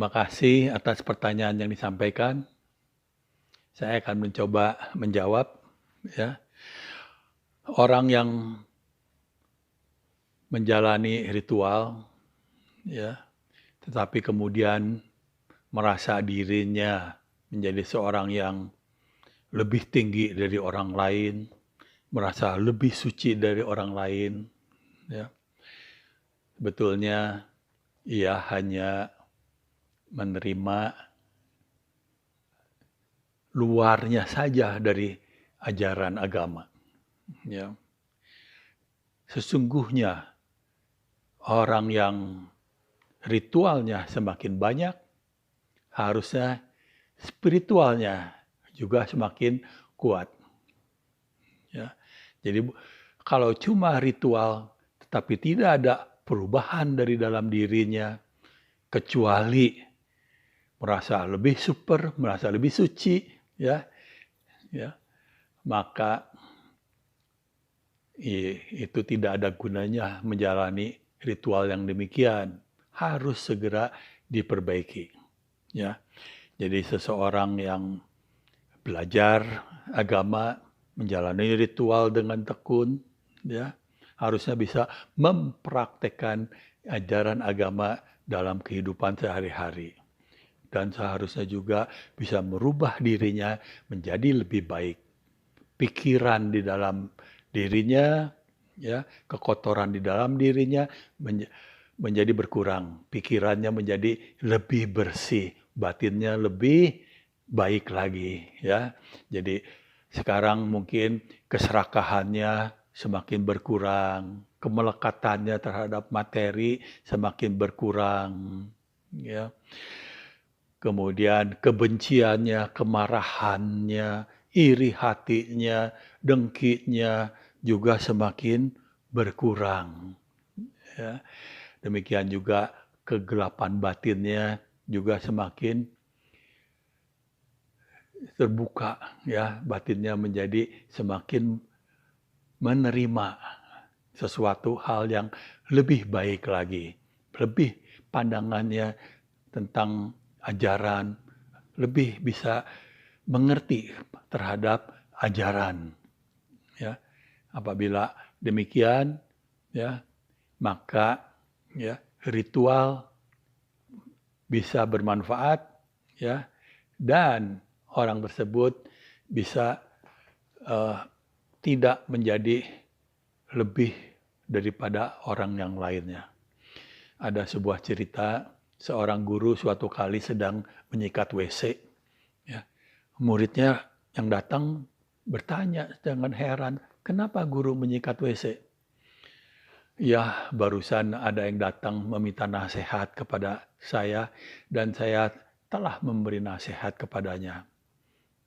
Terima kasih atas pertanyaan yang disampaikan. Saya akan mencoba menjawab, ya. Orang yang menjalani ritual, ya, tetapi kemudian merasa dirinya menjadi seorang yang lebih tinggi dari orang lain, merasa lebih suci dari orang lain, ya. Sebetulnya ia hanya menerima luarnya saja dari ajaran agama, ya. Sesungguhnya orang yang ritualnya semakin banyak, harusnya spiritualnya juga semakin kuat, ya. Jadi kalau cuma ritual tetapi tidak ada perubahan dari dalam dirinya, kecuali merasa lebih super, merasa lebih suci, ya, ya, maka itu tidak ada gunanya menjalani ritual yang demikian. Harus segera diperbaiki, ya. Jadi seseorang yang belajar agama, menjalani ritual dengan tekun, ya, harusnya bisa mempraktekkan ajaran agama dalam kehidupan sehari-hari. Dan seharusnya juga bisa merubah dirinya menjadi lebih baik. Pikiran di dalam dirinya, ya, kekotoran di dalam dirinya menjadi berkurang. Pikirannya menjadi lebih bersih, batinnya lebih baik lagi, ya. Jadi sekarang mungkin keserakahannya semakin berkurang, kemelekatannya terhadap materi semakin berkurang, ya. Kemudian kebenciannya, kemarahannya, iri hatinya, dengkinya juga semakin berkurang, ya. Demikian juga kegelapan batinnya juga semakin terbuka, ya. Batinnya menjadi semakin menerima sesuatu hal yang lebih baik lagi, lebih pandangannya tentang ajaran, lebih bisa mengerti terhadap ajaran, ya. Apabila demikian, ya, maka, ya, ritual bisa bermanfaat, ya, dan orang tersebut bisa tidak menjadi lebih daripada orang yang lainnya. Ada sebuah cerita, seorang guru suatu kali sedang menyikat WC, ya. Muridnya yang datang bertanya dengan heran, "Kenapa guru menyikat WC?" "Ya, barusan ada yang datang meminta nasihat kepada saya dan saya telah memberi nasihat kepadanya.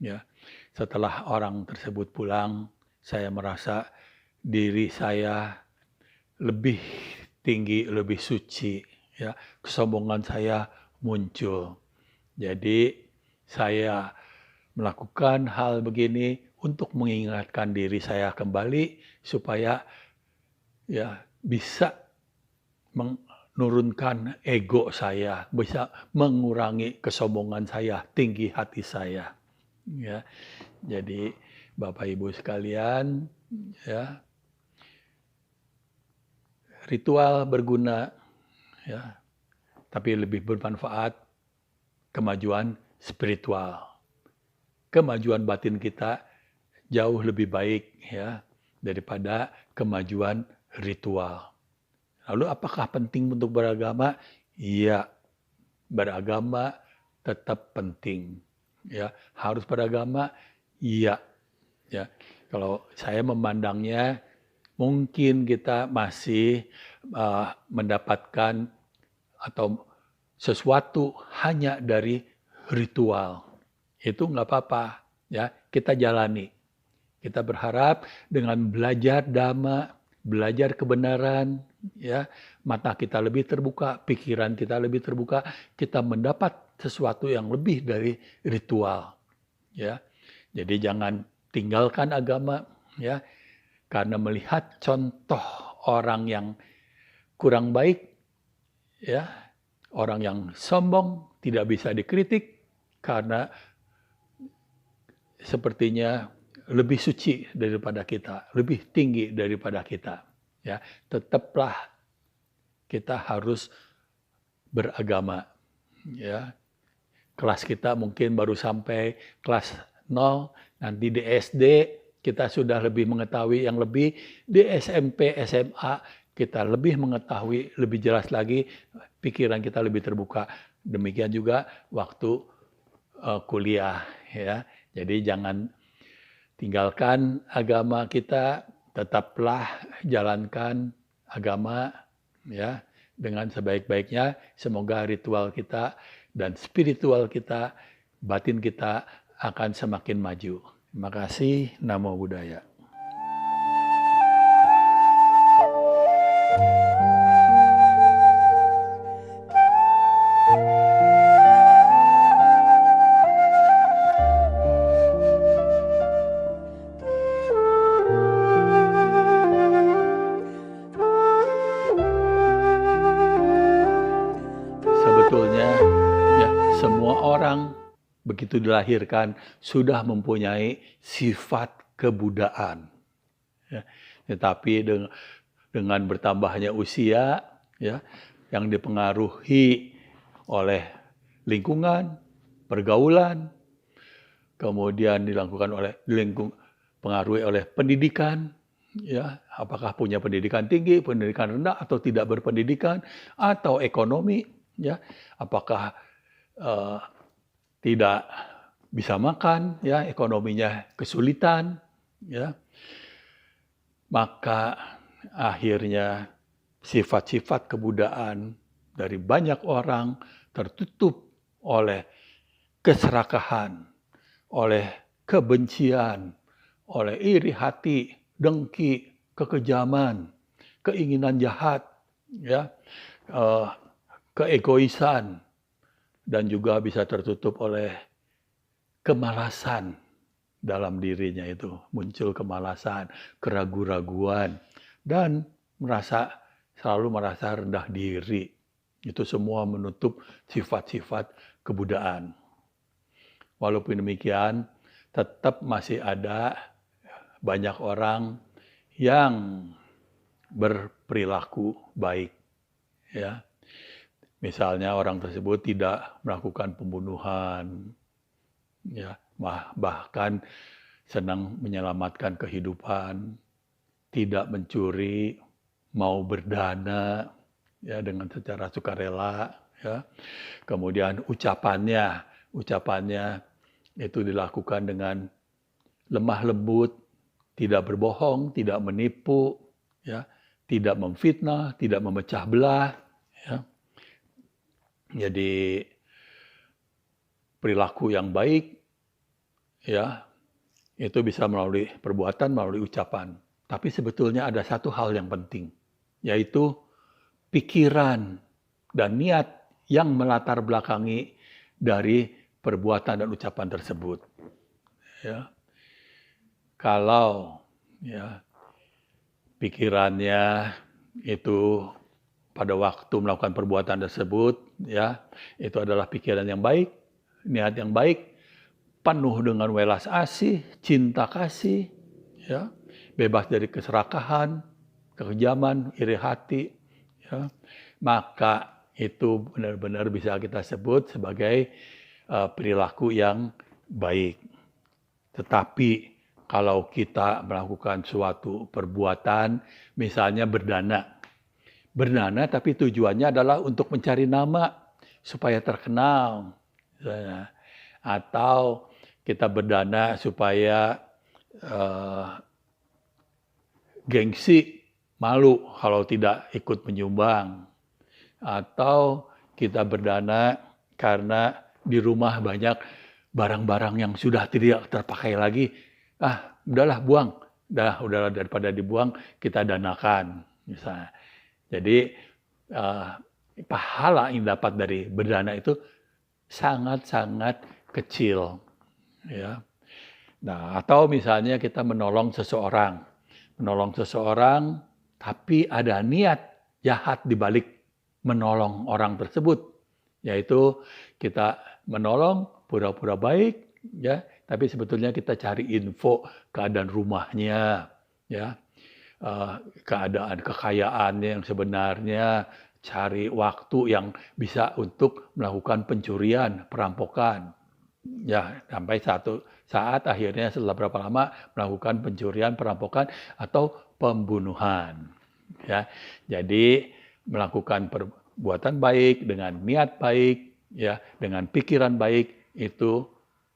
Ya, setelah orang tersebut pulang, saya merasa diri saya lebih tinggi, lebih suci, ya. Kesombongan saya muncul. Jadi saya melakukan hal begini untuk mengingatkan diri saya kembali supaya, ya, bisa menurunkan ego saya, bisa mengurangi kesombongan saya, tinggi hati saya, ya. Jadi Bapak Ibu sekalian, ya, ritual berguna, ya, tapi lebih bermanfaat kemajuan spiritual. Kemajuan batin kita jauh lebih baik, ya, daripada kemajuan ritual. Lalu apakah penting untuk beragama? Iya, beragama tetap penting, ya. Harus beragama? Iya, ya. Kalau saya memandangnya, mungkin kita masih mendapatkan atau sesuatu hanya dari ritual. Itu nggak apa-apa, ya. Kita jalani. Kita berharap dengan belajar dhamma, belajar kebenaran, ya, mata kita lebih terbuka, pikiran kita lebih terbuka, kita mendapat sesuatu yang lebih dari ritual, ya. Jadi jangan tinggalkan agama, ya, karena melihat contoh orang yang kurang baik, ya, Orang yang sombong tidak bisa dikritik karena sepertinya lebih suci daripada kita, lebih tinggi daripada kita. Ya, tetaplah kita harus beragama. Ya, kelas kita mungkin baru sampai kelas 0, nanti di SD kita sudah lebih mengetahui yang lebih, di SMP, SMA kita lebih mengetahui lebih jelas lagi, pikiran kita lebih terbuka. Demikian juga waktu kuliah, ya. Jadi jangan tinggalkan agama kita, tetaplah jalankan agama, ya, dengan sebaik-baiknya. Semoga ritual kita dan spiritual kita, batin kita akan semakin maju. Terima kasih. Namo Buddhaya. Sebetulnya ya, semua orang begitu dilahirkan sudah mempunyai sifat kebudaan. Ya. Tetapi dengan bertambahnya usia, ya, yang dipengaruhi oleh lingkungan, pergaulan, kemudian pengaruhi oleh pendidikan, ya, apakah punya pendidikan tinggi, pendidikan rendah, atau tidak berpendidikan, atau ekonomi, ya, apakah tidak bisa makan, ya, ekonominya kesulitan, ya, maka akhirnya sifat-sifat kebudaan dari banyak orang tertutup oleh keserakahan, oleh kebencian, oleh iri hati, dengki, kekejaman, keinginan jahat, ya, keegoisan, dan juga bisa tertutup oleh kemalasan dalam dirinya itu. Muncul kemalasan, keraguan-raguan, dan selalu merasa rendah diri. Itu semua menutup sifat-sifat kebudaan. Walaupun demikian, tetap masih ada banyak orang yang berperilaku baik. Ya. Misalnya orang tersebut tidak melakukan pembunuhan, ya, bahkan senang menyelamatkan kehidupan, tidak mencuri, mau berdana, ya, dengan secara sukarela, ya. Kemudian ucapannya itu dilakukan dengan lemah lembut, tidak berbohong, tidak menipu, ya, tidak memfitnah, tidak memecah belah, ya. Jadi perilaku yang baik, ya, itu bisa melalui perbuatan, melalui ucapan. Tapi sebetulnya ada satu hal yang penting, yaitu pikiran dan niat yang melatar belakangi dari perbuatan dan ucapan tersebut. Ya. Kalau, ya, pikirannya itu pada waktu melakukan perbuatan tersebut, ya, itu adalah pikiran yang baik, niat yang baik, penuh dengan welas asih, cinta kasih, ya, bebas dari keserakahan, kekejaman, iri hati, ya, maka itu benar-benar bisa kita sebut sebagai perilaku yang baik. Tetapi kalau kita melakukan suatu perbuatan, misalnya berdana tapi tujuannya adalah untuk mencari nama supaya terkenal, misalnya. Atau kita berdana supaya gengsi, malu kalau tidak ikut menyumbang. Atau kita berdana karena di rumah banyak barang-barang yang sudah tidak terpakai lagi. Udahlah buang. Udahlah daripada dibuang, kita danakan, misalnya. Jadi pahala yang dapat dari berdana itu sangat-sangat kecil, ya. Nah, atau misalnya kita menolong seseorang, tapi ada niat jahat di balik menolong orang tersebut, yaitu kita menolong pura-pura baik, ya, tapi sebetulnya kita cari info keadaan rumahnya, ya, keadaan kekayaannya yang sebenarnya, cari waktu yang bisa untuk melakukan pencurian, perampokan. Ya, sampai satu saat akhirnya setelah berapa lama melakukan pencurian, perampokan, atau pembunuhan. Ya, jadi melakukan perbuatan baik dengan niat baik, ya, dengan pikiran baik itu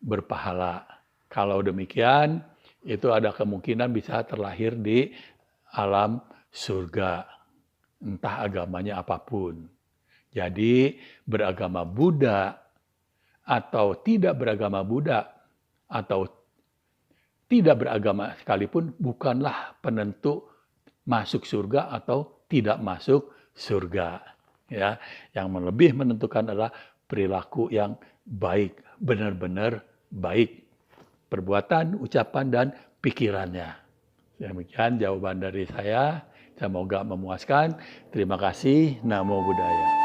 berpahala. Kalau demikian, itu ada kemungkinan bisa terlahir di alam surga, entah agamanya apapun. Jadi beragama Buddha atau tidak beragama Buddha atau tidak beragama sekalipun bukanlah penentu masuk surga atau tidak masuk surga. Ya, yang lebih menentukan adalah perilaku yang baik, benar-benar baik, perbuatan, ucapan, dan pikirannya. Demikian jawaban dari saya. Semoga memuaskan. Terima kasih. Namo Buddhaya.